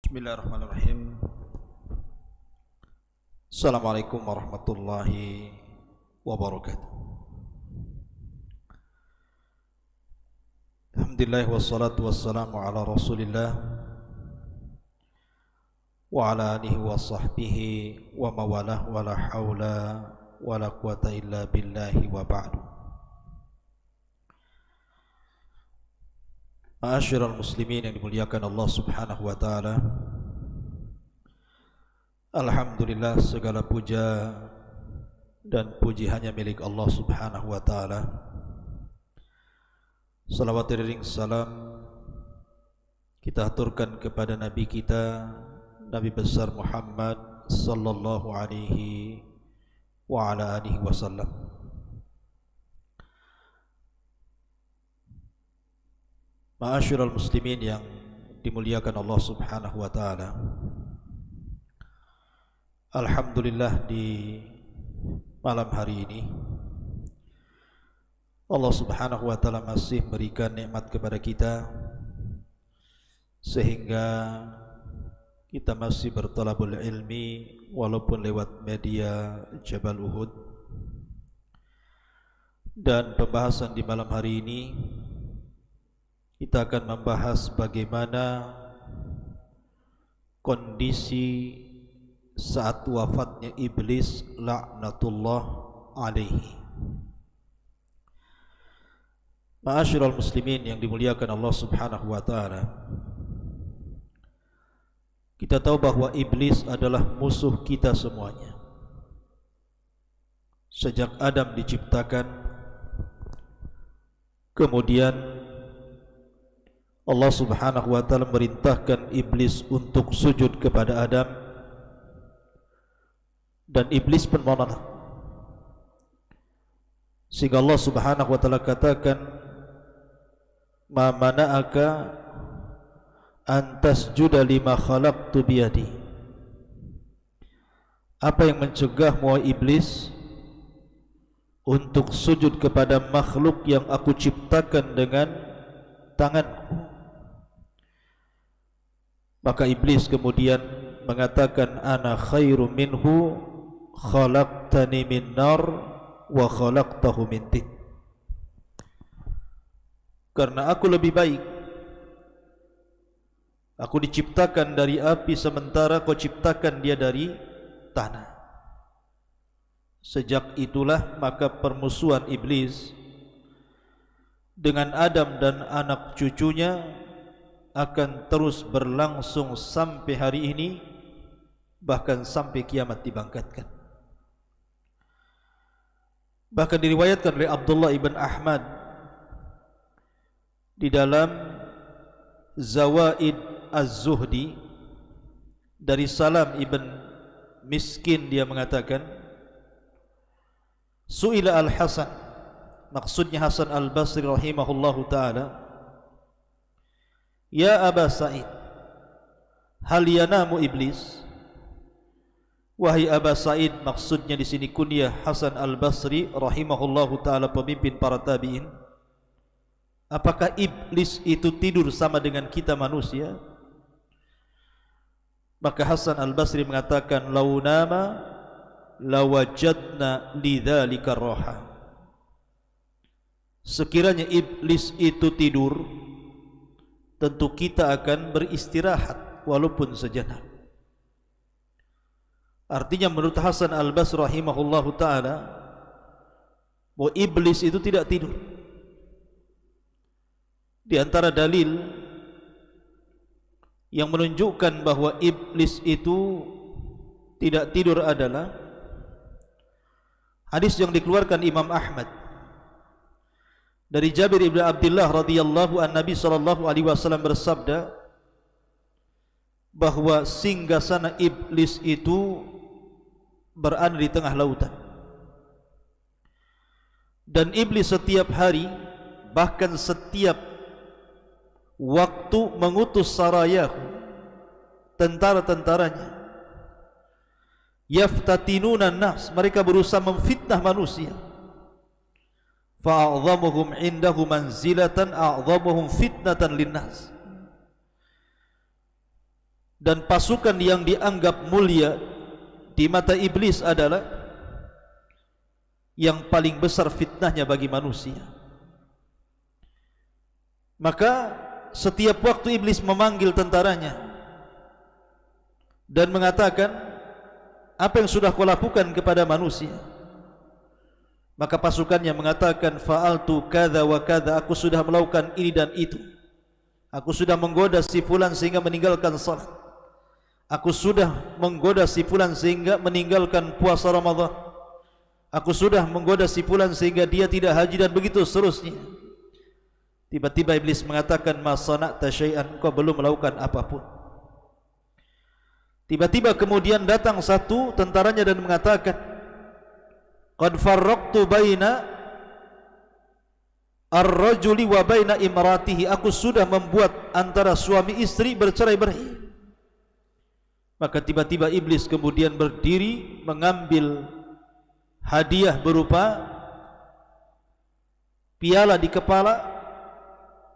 Bismillahirrahmanirrahim. Assalamualaikum warahmatullahi wabarakatuh. Alhamdulillah wassalatu wassalamu ala Rasulillah wa ala alihi wa sahbihi wa mawalah wa la hawla wa la quwata illa billahi wa ba'du. Ma'asyiral muslimin yang dimuliakan Allah Subhanahu wa taala. Alhamdulillah, segala puja dan puji hanya milik Allah Subhanahu wa taala. Salawat dan salam kita aturkan kepada nabi kita, Nabi besar Muhammad sallallahu alaihi wa ala alihi wasallam. Ma'asyiral muslimin yang dimuliakan Allah Subhanahu wa taala. Alhamdulillah, di malam hari ini Allah Subhanahu wa taala masih memberikan nikmat kepada kita sehingga kita masih berthalabul ilmi walaupun lewat media Jabal Uhud. Dan pembahasan di malam hari ini kita akan membahas bagaimana kondisi saat wafatnya iblis laknatullah alaihi. Ma'asyiral muslimin yang dimuliakan Allah Subhanahu wa taala. Kita tahu bahwa iblis adalah musuh kita semuanya. Sejak Adam diciptakan, kemudian Allah Subhanahu wa taala merintahkan iblis untuk sujud kepada Adam, dan iblis pun menolak. Sehingga Allah Subhanahu wa taala katakan, "Ma mana'aka an tasjuda lima khalaqtu biyadi." Apa yang mencegahmu wahai iblis untuk sujud kepada makhluk yang aku ciptakan dengan tanganku? Maka iblis kemudian mengatakan, "Ana khairu minhu, khalaqtani min nar wa khalaqtahu min tin." Karena aku lebih baik, aku diciptakan dari api sementara kau ciptakan dia dari tanah. Sejak itulah maka permusuhan iblis dengan Adam dan anak cucunya akan terus berlangsung sampai hari ini, bahkan sampai kiamat dibangkitkan. Bahkan diriwayatkan oleh Abdullah ibn Ahmad di dalam Zawaid Az-Zuhdi dari Salam ibn Miskin, dia mengatakan, Su'ila al-Hasan, maksudnya Hasan al-Basri rahimahullahu ta'ala, "Ya Aba Sa'id, hal yanamu iblis?" Wahai Aba Sa'id, maksudnya di sini kunyah Hasan al-Basri rahimahullahu ta'ala, pemimpin para tabi'in, apakah iblis itu tidur sama dengan kita manusia? Maka Hasan al-Basri mengatakan, "Lau nama lawajadna lidzalika raha." Sekiranya iblis itu tidur, tentu kita akan beristirahat walaupun sejenak. Artinya menurut Hasan al-Basri rahimahullahu ta'ala, bahwa iblis itu tidak tidur. Di antara dalil yang menunjukkan bahwa iblis itu tidak tidur adalah hadis yang dikeluarkan Imam Ahmad dari Jabir ibn Abdullah radhiyallahu an, Nabi sallallahu alaihi wasallam bersabda bahwa singgasana iblis itu berada di tengah lautan, dan iblis setiap hari, bahkan setiap waktu, mengutus sarayahu, tentara-tentaranya, yaftatinuna nas, mereka berusaha memfitnah manusia, fa'adhamuhum indahu manzilatan a'dhamuhum fitnatan linnas, Dan pasukan yang dianggap mulia di mata iblis adalah yang paling besar fitnahnya bagi manusia. Maka setiap waktu iblis memanggil tentaranya dan mengatakan, apa yang sudah kau lakukan kepada manusia? Maka pasukannya mengatakan, fa'altu kadza wa kadza, aku sudah melakukan ini dan itu. Aku sudah menggoda si fulan sehingga meninggalkan salat. Aku sudah menggoda si fulan sehingga meninggalkan puasa Ramadan. Aku sudah menggoda si fulan sehingga dia tidak haji, dan begitu seterusnya. Tiba-tiba iblis mengatakan, ma sana'ta syai'an, kau belum melakukan apapun. Tiba-tiba kemudian datang satu tentaranya dan mengatakan, qad farraqtu baina ar-rajuli wa baina imratihi, aku sudah membuat antara suami istri bercerai-berai. Maka tiba-tiba iblis kemudian berdiri mengambil hadiah berupa piala di kepala,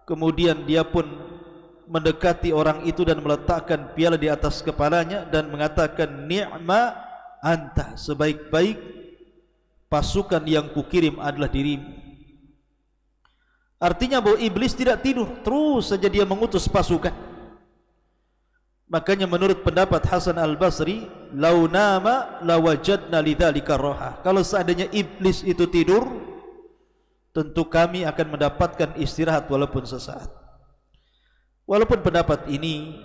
kemudian dia pun mendekati orang itu dan meletakkan piala di atas kepalanya dan mengatakan, ni'ma anta, sebaik-baik pasukan yang kukirim adalah dirimu. Artinya bahwa iblis tidak tidur, terus saja dia mengutus pasukan. Makanya menurut pendapat Hasan Al-Basri, lau nama lawajadna lidzalika roha, kalau seandainya iblis itu tidur, tentu kami akan mendapatkan istirahat walaupun sesaat. Walaupun pendapat ini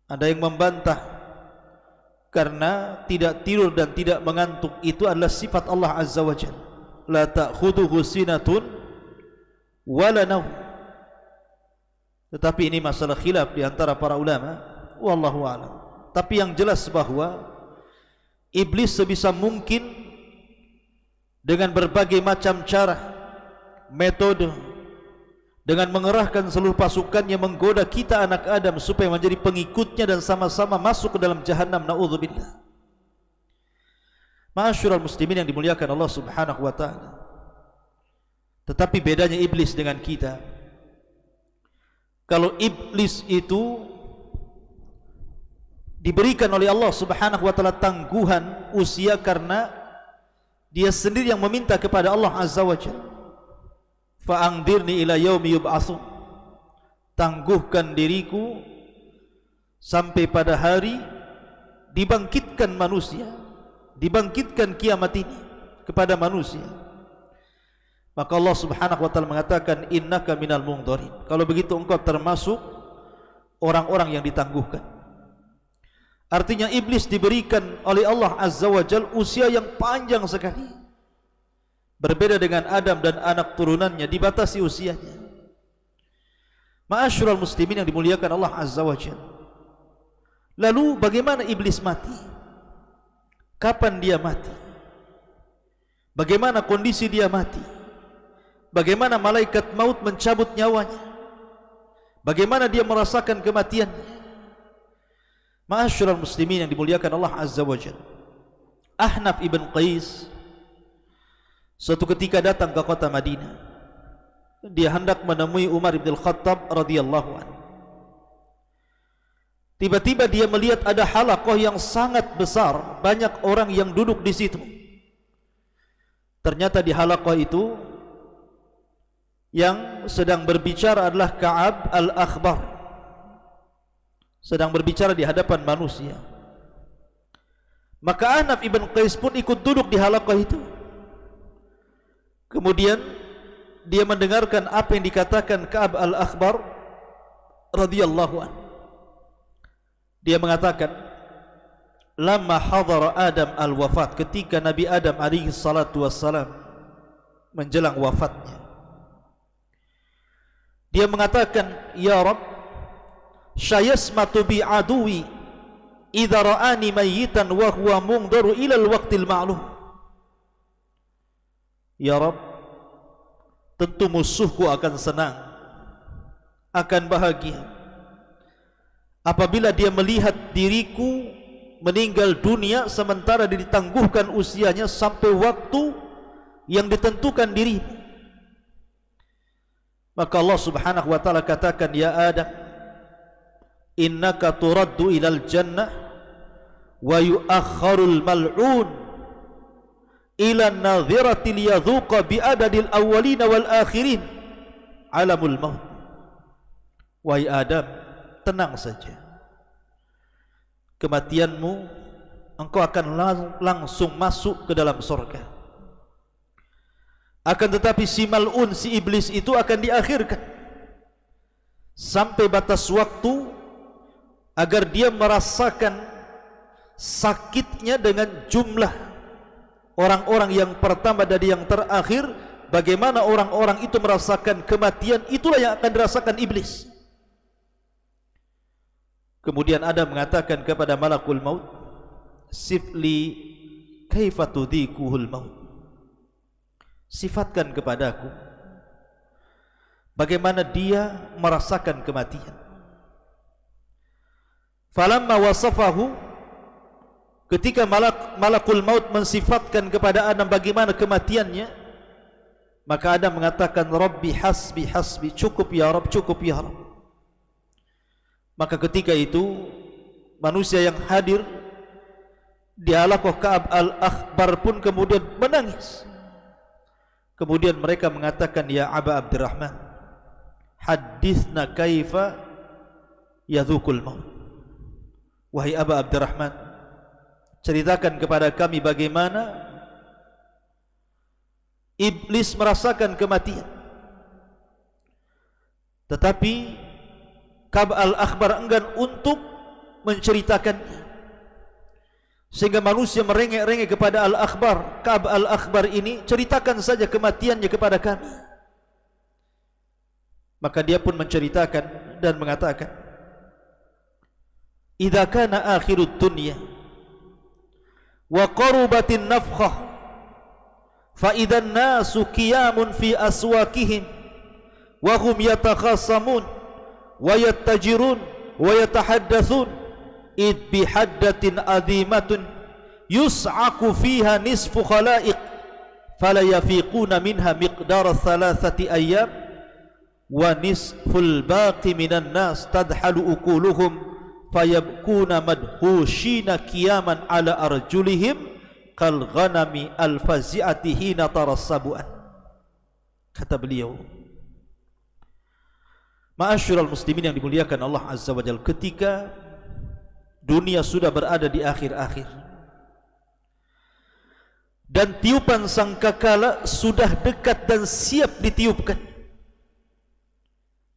ada yang membantah, karena tidak tidur dan tidak mengantuk itu adalah sifat Allah Azza wa Jalla. La ta'khudhuhu sinatun wala naum. Tetapi ini masalah khilaf di antara para ulama, wallahu a'lam. Tapi yang jelas bahwa iblis sebisa mungkin dengan berbagai macam cara, metode, dengan mengerahkan seluruh pasukannya menggoda kita anak Adam supaya menjadi pengikutnya dan sama-sama masuk ke dalam jahannam, na'udzubillah. Ma'asyiral muslimin yang dimuliakan Allah Subhanahu wa ta'ala. Tetapi bedanya iblis dengan kita, kalau iblis itu diberikan oleh Allah Subhanahu wa ta'ala tangguhan usia karena dia sendiri yang meminta kepada Allah Azza wa Jalla, fa'angdirni ila yaumi yub'atsun, tangguhkan diriku sampai pada hari dibangkitkan manusia, dibangkitkan kiamat ini kepada manusia. Maka Allah Subhanahu wa ta'ala mengatakan, innaka minal mungdharin, kalau begitu engkau termasuk orang-orang yang ditangguhkan. Artinya iblis diberikan oleh Allah Azza wa Jalla usia yang panjang sekali. Berbeda dengan Adam dan anak turunannya, dibatasi usianya. Ma'asyiral muslimin yang dimuliakan Allah Azza wa Jalla. Lalu bagaimana iblis mati? Kapan dia mati? Bagaimana kondisi dia mati? Bagaimana malaikat maut mencabut nyawanya? Bagaimana dia merasakan kematiannya? Ma'asyiral muslimin yang dimuliakan Allah Azza wa Jalla. Ahnaf ibn Qais suatu ketika datang ke kota Madinah. Dia hendak menemui Umar bin Al-Khattab radhiyallahu anhu. Tiba-tiba dia melihat ada halaqah yang sangat besar, banyak orang yang duduk di situ. Ternyata di halaqah itu yang sedang berbicara adalah Ka'ab al-Akhbar, sedang berbicara di hadapan manusia. Maka Ahnaf ibn Qais pun ikut duduk di halaqah itu. Kemudian dia mendengarkan apa yang dikatakan Ka'ab al-Akhbar radhiyallahu anhu. Dia mengatakan, lamma hadara Adam al-wafat, ketika Nabi Adam alaihi salatu wassalam menjelang wafatnya, dia mengatakan, ya Rabb, syayasmatu bi aduwi idza ra'ani mayyitan wa huwa mungdaru ila al-waqtil ma'lum. Ya Rabb, tentu musuhku akan senang, akan bahagia apabila dia melihat diriku meninggal dunia sementara dia ditangguhkan usianya sampai waktu yang ditentukan dirimu. Maka Allah Subhanahu wa ta'ala katakan, ya Adam, innaka turaddu ilal jannah wa yu'akhkharul mal'un ila nadhirati liyadhuqa bi'adadil awwalina wal akhirin alamul maut. Wahai Adam, tenang saja, kematianmu engkau akan langsung masuk ke dalam surga. Akan tetapi si mal'un, si iblis itu akan diakhirkan sampai batas waktu agar dia merasakan sakitnya dengan jumlah orang-orang yang pertama dan yang terakhir. Bagaimana orang-orang itu merasakan kematian, itulah yang akan dirasakan iblis. Kemudian Adam mengatakan kepada malakul maut, sifli kaifa tudhikuhul maut, sifatkan kepadaku bagaimana dia merasakan kematian. Falamma wasafahu, ketika malakul maut mensifatkan kepada Adam bagaimana kematiannya, maka Adam mengatakan, Rabbi hasbi hasbi, cukup ya Rabb, cukup ya Rabb. Maka ketika itu manusia yang hadir di halaqah Ka'ab al-Akhbar pun kemudian menangis. Kemudian mereka mengatakan, ya Aba Abdurrahman, hadithna kaifa yadhukul maut. Wahai Aba Abdurrahman, ceritakan kepada kami bagaimana iblis merasakan kematian. Tetapi Ka'ab al-Akhbar enggan untuk menceritakannya, sehingga manusia merengek-rengek kepada al-Akhbar. Ka'ab al-Akhbar ini, ceritakan saja kematiannya kepada kami. Maka dia pun menceritakan dan mengatakan, idza kana akhirud dunya wa qarubatin nafkhah fa idzan nasu qiyamun fi aswaqihim wa hum yatakhasamun wa yattajirun wa yatahaddatsun id bi haddatin azimatun yus'aku fiha nisfu khalaiq fala yafiquna minha miqdara thalathati ayyam wa nisful baqi minan nas tadhalu uquluhum fayabkuna madhushina qiyaman ala arjulihim kal ghanami al fazi'ati hina tarassabuan. Kata beliau, ma'asyiral muslimin yang dimuliakan Allah Azza wa Jalla, ketika dunia sudah berada di akhir-akhir dan tiupan sangkakala sudah dekat dan siap ditiupkan,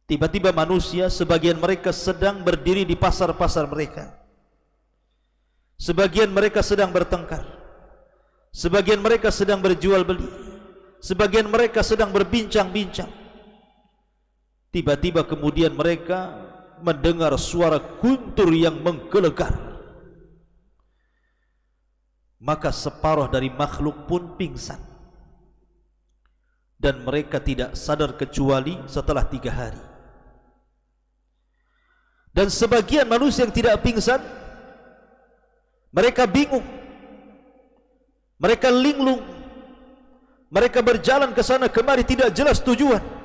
tiba-tiba manusia, sebagian mereka sedang berdiri di pasar-pasar mereka, sebagian mereka sedang bertengkar, sebagian mereka sedang berjual beli, sebagian mereka sedang berbincang-bincang. Tiba-tiba kemudian mereka mendengar suara guntur yang menggelegar. Maka separuh dari makhluk pun pingsan, dan mereka tidak sadar kecuali setelah 3 hari. Dan sebagian manusia yang tidak pingsan, mereka bingung, mereka linglung, mereka berjalan ke sana kemari tidak jelas tujuan.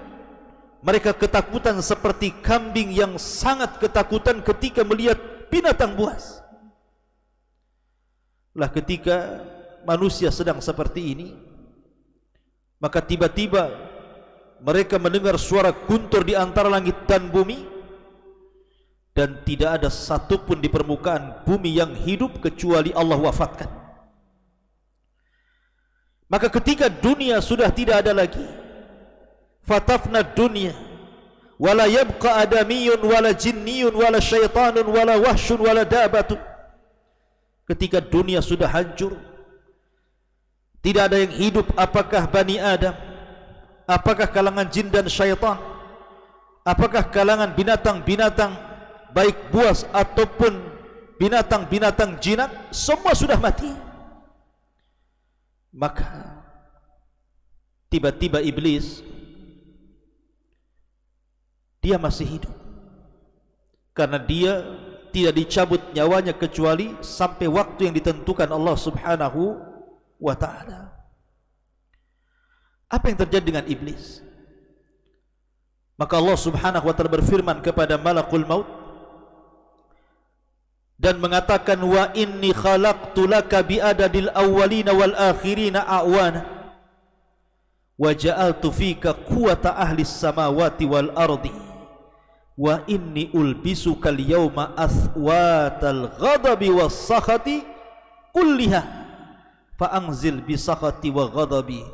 Mereka ketakutan seperti kambing yang sangat ketakutan ketika melihat binatang buas. Lah ketika manusia sedang seperti ini, maka tiba-tiba mereka mendengar suara guntur di antara langit dan bumi, dan tidak ada satupun di permukaan bumi yang hidup kecuali Allah wafatkan. Maka ketika dunia sudah tidak ada lagi, fatafna dunya wala yabqa adamiyun wala jinniyun wala syaitanun wala wahsyun wala dabatun. Ketika dunia sudah hancur, tidak ada yang hidup, apakah Bani Adam, apakah kalangan jin dan syaitan, apakah kalangan binatang-binatang baik buas ataupun binatang-binatang jinak, semua sudah mati. Maka tiba-tiba iblis, dia masih hidup, karena dia tidak dicabut nyawanya kecuali sampai waktu yang ditentukan Allah Subhanahu wa ta'ala. Apa yang terjadi dengan iblis? Maka Allah Subhanahu wa ta'ala berfirman kepada malakul maut, dan mengatakan, wa inni khalaqtu laka bi adadil awwalina wal akhirina a'wana wa ja'altu fika quwwata ahlis samawati wal ardi wa inni ulbisuka al-yawma athwatal ghadabi was sakhati kulliha fa anzil bi sakhati wa ghadabi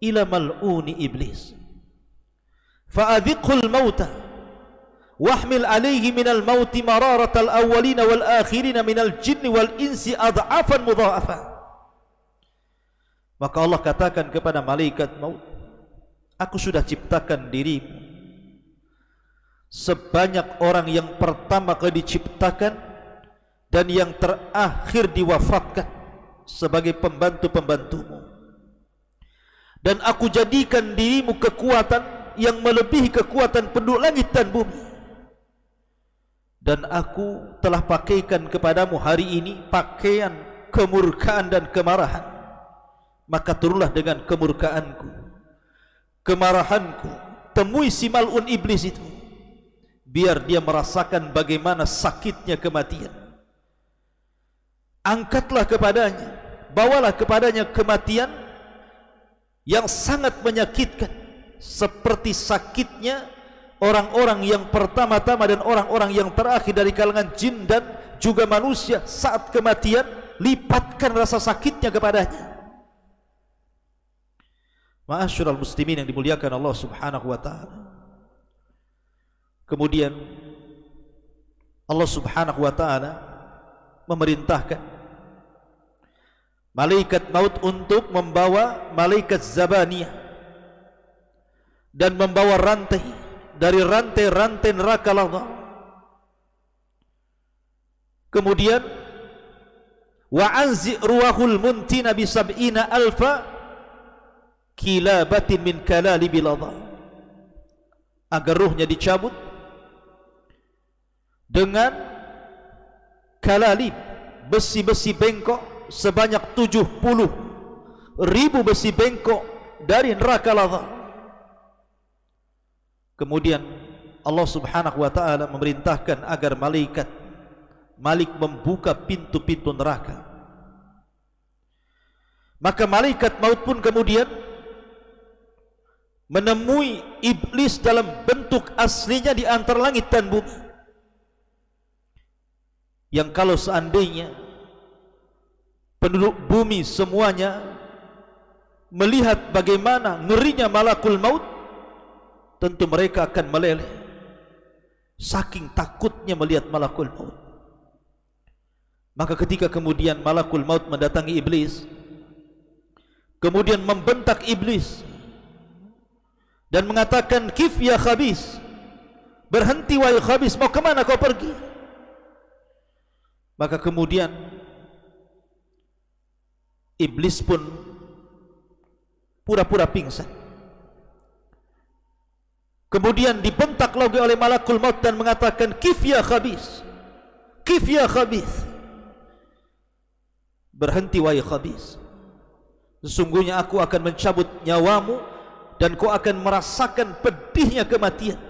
ila mal'uni iblis fa adhiqhul mauta wahmil alaihi minal mauti mararatal awwalina wal akhirina minal jinni wal insi adha'afan mudha'afan. Maka Allah katakan kepada malaikat maut, aku sudah ciptakan dirimu sebanyak orang yang pertama kali diciptakan dan yang terakhir diwafatkan sebagai pembantu-pembantumu, dan aku jadikan dirimu kekuatan yang melebihi kekuatan penduduk langit dan bumi, dan aku telah pakaikan kepadamu hari ini pakaian kemurkaan dan kemarahan, maka turunlah dengan kemurkaanku, kemarahanku, temui si mal'un iblis itu, biar dia merasakan bagaimana sakitnya kematian. Angkatlah kepadanya, bawalah kepadanya kematian yang sangat menyakitkan, seperti sakitnya orang-orang yang pertama-tama dan orang-orang yang terakhir dari kalangan jin dan juga manusia saat kematian. Lipatkan rasa sakitnya kepadanya. Ma'asyiral muslimin yang dimuliakan Allah Subhanahu wa taala. Kemudian Allah Subhanahu wa taala memerintahkan malaikat maut untuk membawa malaikat Zabaniyah dan membawa rantai dari rantai-rantai neraka Ladha. Kemudian wa anzi ruhul muntina bi sab'ina alfa kilabatin min kalalibi Ladha, agar ruhnya dicabut dengan kalalib, besi-besi bengkok sebanyak 70.000 besi bengkok dari neraka Ladha. Kemudian Allah Subhanahu wa taala memerintahkan agar Malik membuka pintu-pintu neraka. Maka malaikat maut pun kemudian menemui iblis dalam bentuk aslinya di antara langit dan bumi, yang kalau seandainya penduduk bumi semuanya melihat bagaimana ngerinya malakul maut, tentu mereka akan meleleh saking takutnya melihat malakul maut. Maka ketika kemudian malakul maut mendatangi iblis, kemudian membentak iblis dan mengatakan, kif ya khabis, berhenti wahai khabis, mau kemana kau pergi? Maka kemudian iblis pun pura-pura pingsan. Kemudian dibentak lagi oleh malakul maut dan mengatakan, kif ya khabis, kif ya khabis, berhenti wahai khabis, sesungguhnya aku akan mencabut nyawamu dan kau akan merasakan pedihnya kematian.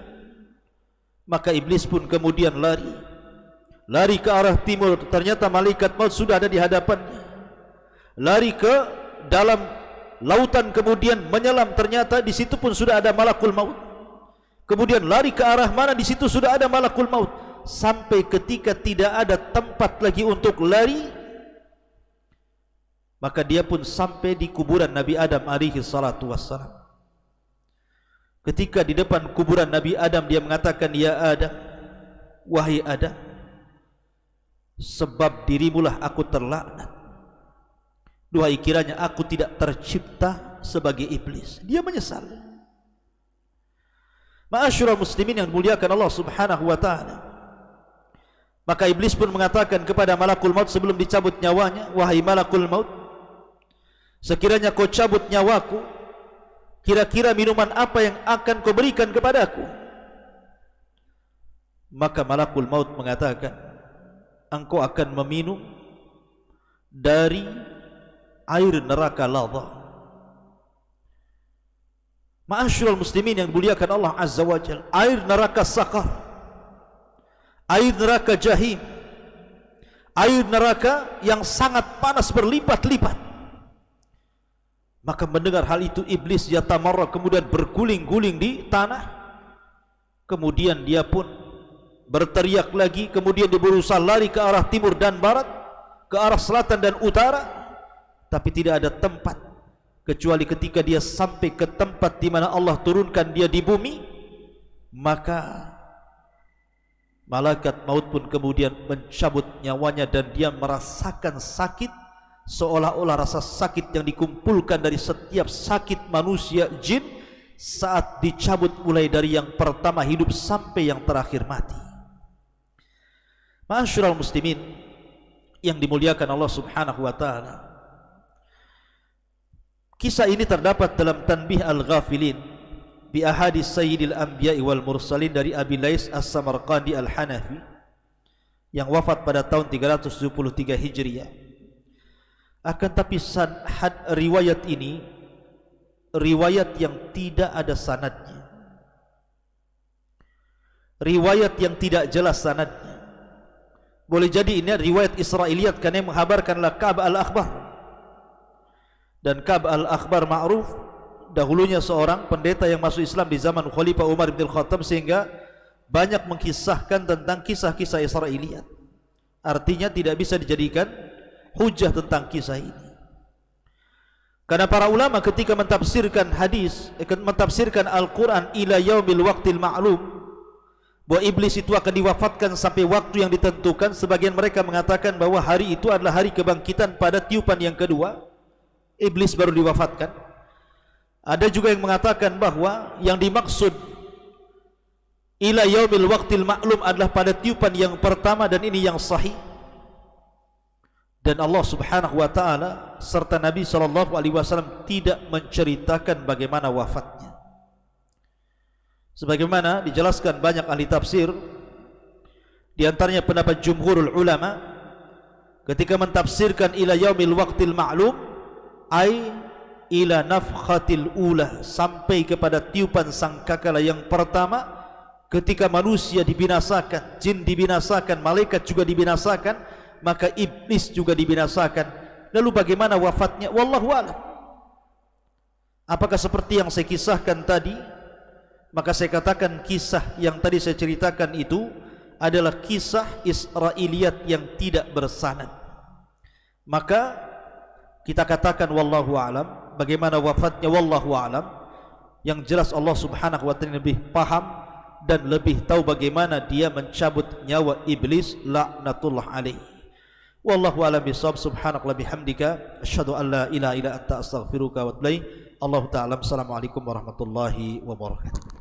Maka iblis pun kemudian lari ke arah timur. Ternyata malaikat maut sudah ada di hadapannya. Lari ke dalam lautan, kemudian menyelam, ternyata di situ pun sudah ada malakul maut. Kemudian lari ke arah mana, di situ sudah ada malakul maut, sampai ketika tidak ada tempat lagi untuk lari, maka dia pun sampai di kuburan Nabi Adam alaihi salatu wassalam. Ketika di depan kuburan Nabi Adam, dia mengatakan, ya Adam, wahai Adam, sebab dirimulah aku terlaknat. Duhai kiranya aku tidak tercipta sebagai iblis. Dia menyesal. Ma'asyiral muslimin yang dimuliakan Allah Subhanahu wa taala. Maka iblis pun mengatakan kepada malakul maut sebelum dicabut nyawanya, wahai malakul maut, sekiranya kau cabut nyawaku, kira-kira minuman apa yang akan kau berikan kepadaku? Maka malakul maut mengatakan, engkau akan meminum dari air neraka Ladha. Ma'asyiral muslimin yang dimuliakan Allah Azza wa Jalla, air neraka Saqar, air neraka Jahim, air neraka yang sangat panas berlipat-lipat. Maka mendengar hal itu iblis yatamarra, kemudian berguling-guling di tanah. Kemudian dia pun berteriak lagi, kemudian dia berusaha lari ke arah timur dan barat, ke arah selatan dan utara, tapi tidak ada tempat kecuali ketika dia sampai ke tempat di mana Allah turunkan dia di bumi, maka malaikat maut pun kemudian mencabut nyawanya dan dia merasakan sakit, seolah-olah rasa sakit yang dikumpulkan dari setiap sakit manusia jin saat dicabut mulai dari yang pertama hidup sampai yang terakhir mati. Ma'asyiral muslimin yang dimuliakan Allah Subhanahu wa taala, kisah ini terdapat dalam Tanbih Al-Ghafilin bi ahadits sayyidil anbiya'i wal mursalin dari Abi Lais As-Samarqandi Al-Hanafi yang wafat pada tahun 373 Hijriah. Akan tapi riwayat ini riwayat yang tidak ada sanadnya, riwayat yang tidak jelas sanadnya. Boleh jadi ini riwayat Israiliyat karena yang menghabarkanlah Ka'b al-Akhbar, dan Ka'b al-Akhbar ma'ruf dahulunya seorang pendeta yang masuk Islam di zaman Khalifah Umar bin Khattab, sehingga banyak mengkisahkan tentang kisah-kisah Israiliyat. Artinya tidak bisa dijadikan hujah tentang kisah ini, karena para ulama ketika mentafsirkan hadis, mentafsirkan Al-Quran ila yaumil waqtil ma'lum, bahwa iblis itu akan diwafatkan sampai waktu yang ditentukan. Sebagian mereka mengatakan bahwa hari itu adalah hari kebangkitan pada tiupan yang kedua, iblis baru diwafatkan. Ada juga yang mengatakan bahwa yang dimaksud ila yaumil waqtil ma'lum adalah pada tiupan yang pertama, dan ini yang sahih. Dan Allah Subhanahu wa taala serta Nabi sallallahu alaihi wasallam tidak menceritakan bagaimana wafatnya. Sebagaimana dijelaskan banyak ahli tafsir, di antaranya pendapat jumhurul ulama ketika mentafsirkan ila yaumil waqtil ma'lum ai ila nafkhatil ula, sampai kepada tiupan sangkakala yang pertama ketika manusia dibinasakan, jin dibinasakan, malaikat juga dibinasakan, maka iblis juga dibinasakan. Lalu bagaimana wafatnya? Wallahu a'lam. Apakah seperti yang saya kisahkan tadi? Maka saya katakan kisah yang tadi saya ceritakan itu adalah kisah Israiliyat yang tidak bersanad. Maka kita katakan wallahu a'lam. Bagaimana wafatnya? Wallahu a'lam. Yang jelas Allah Subhanahu wa taala lebih paham dan lebih tahu bagaimana dia mencabut nyawa iblis laknatullah alaihi. Wallahu a'lam bishawab. Subhanakallahumma bihamdika asyhadu an la ilaha illa anta astaghfiruka wa atubu ilaik. Allahu ta'ala. Assalamualaikum warahmatullahi wabarakatuh.